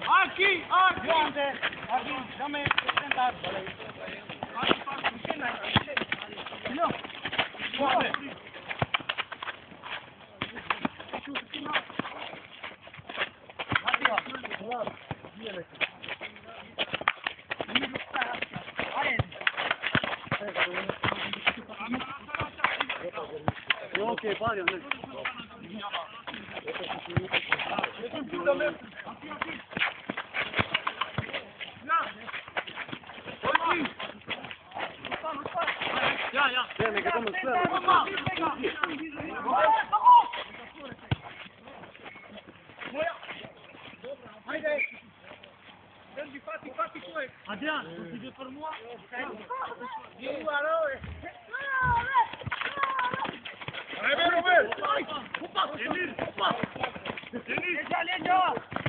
Aqui, dame sentar. Okej, panie. Ja, ne gadamo sve. Ajde! Sergi, fatti tuoi! Adrian, tu ti per moi? Vieni qua, Robe! Vai, Robe! Vai! Denis! Denis!